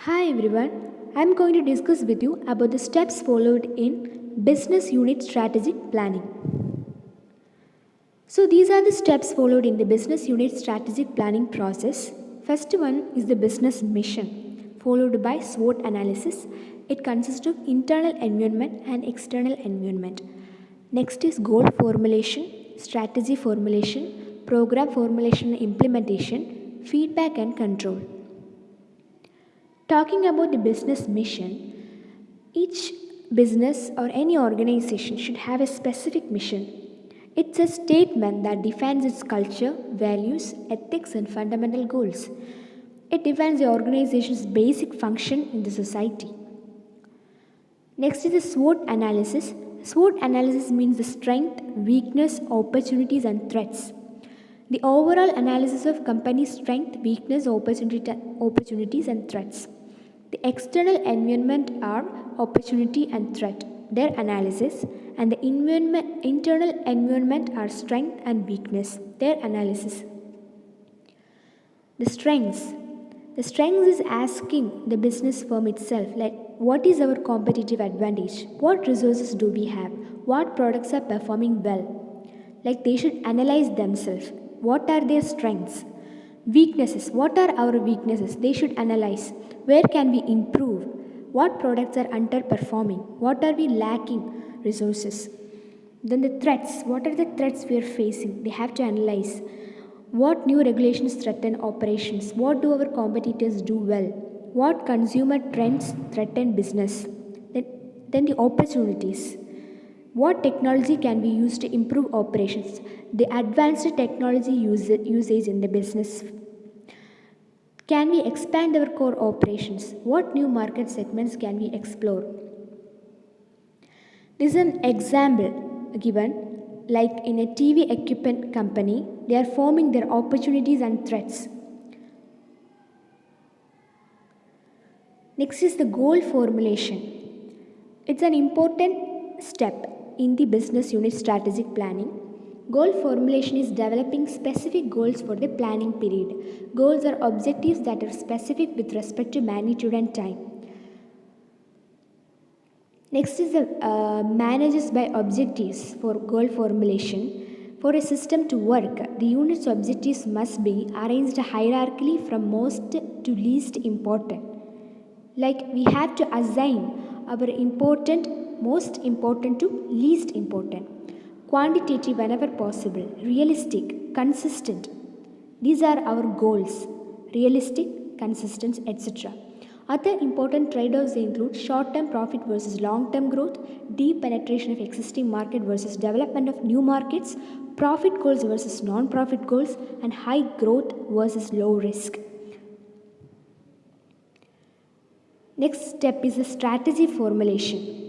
Hi everyone, I am going to discuss with you about the steps followed in business unit strategic planning. So these are the steps followed in the business unit strategic planning process. First one is the business mission, followed by SWOT analysis. It consists of internal environment and external environment. Next is goal formulation, strategy formulation, program formulation and implementation, feedback and control. Talking about the business mission, each business or any organization should have a specific mission. It's a statement that defines its culture, values, ethics, and fundamental goals. It defines the organization's basic function in the society. Next is the SWOT analysis. SWOT analysis means the strength, weakness, opportunities, and threats. The overall analysis of company's strength, weakness, opportunities, and threats. The external environment are opportunity and threat, their analysis, and the internal environment are strength and weakness, their analysis. The strengths. The strengths is asking the business firm itself, like what is our competitive advantage? What resources do we have? What products are performing well? Like they should analyze themselves. What are their strengths? Weaknesses. What are our weaknesses? They should analyze. Where can we improve? What products are underperforming? What are we lacking? Resources. Then the threats. What are the threats we are facing? They have to analyze. What new regulations threaten operations? What do our competitors do well? What consumer trends threaten business? Then the opportunities. What technology can be used to improve operations? The advanced technology usage in the business. Can we expand our core operations? What new market segments can we explore? This is an example given, like in a TV equipment company, they are forming their opportunities and threats. Next is the goal formulation. It's an important step in the business unit strategic planning. Goal formulation is developing specific goals for the planning period. Goals are objectives that are specific with respect to magnitude and time. Next is the manages by objectives for goal formulation. For a system to work, the unit's objectives must be arranged hierarchically from most to least important. Like we have to assign our most important to least important. Quantitative whenever possible, realistic, consistent. These are our goals. Realistic, consistent, etc. Other important trade-offs include short-term profit versus long-term growth, deep penetration of existing market versus development of new markets, profit goals versus non-profit goals, and high growth versus low risk. Next step is the strategy formulation.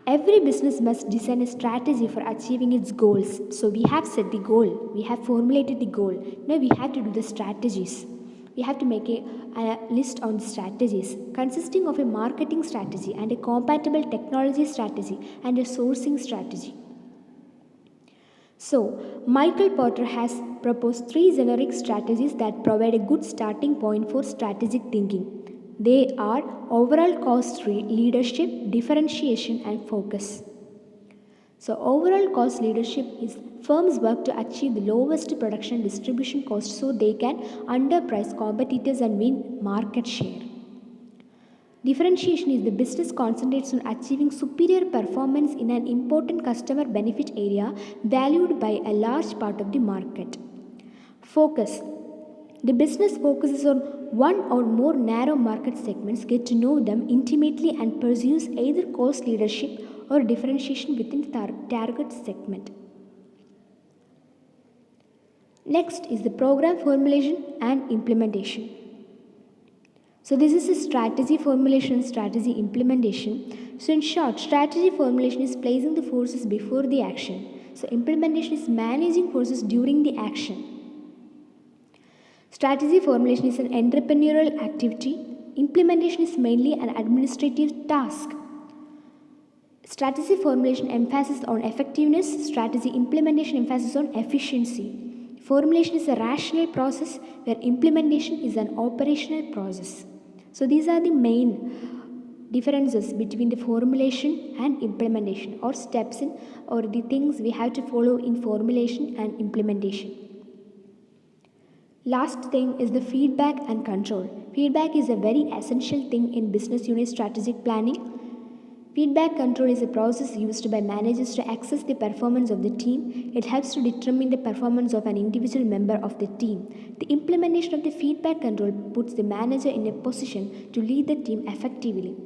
Every business must design a strategy for achieving its goals. So we have set the goal, we have formulated the goal. Now we have to do the strategies. We have to make a list on strategies consisting of a marketing strategy and a compatible technology strategy and a sourcing strategy. So, Michael Porter has proposed 3 generic strategies that provide a good starting point for strategic thinking. They are overall cost leadership, differentiation, and focus. So, overall cost leadership is firms work to achieve the lowest production and distribution cost so they can underprice competitors and win market share. Differentiation is the business concentrates on achieving superior performance in an important customer benefit area valued by a large part of the market. Focus. The business focuses on one or more narrow market segments, get to know them intimately, and pursues either cost leadership or differentiation within the target segment. Next is the program formulation and implementation. So this is a strategy formulation, strategy implementation. So in short, strategy formulation is placing the forces before the action. So implementation is managing forces during the action. Strategy formulation is an entrepreneurial activity. Implementation is mainly an administrative task. Strategy formulation emphasizes on effectiveness. Strategy implementation emphasizes on efficiency. Formulation is a rational process where implementation is an operational process. So these are the main differences between the formulation and implementation, or steps in, or the things we have to follow in formulation and implementation. Last thing is the feedback and control. Feedback is a very essential thing in business unit strategic planning. Feedback control is a process used by managers to assess the performance of the team. It helps to determine the performance of an individual member of the team. The implementation of the feedback control puts the manager in a position to lead the team effectively.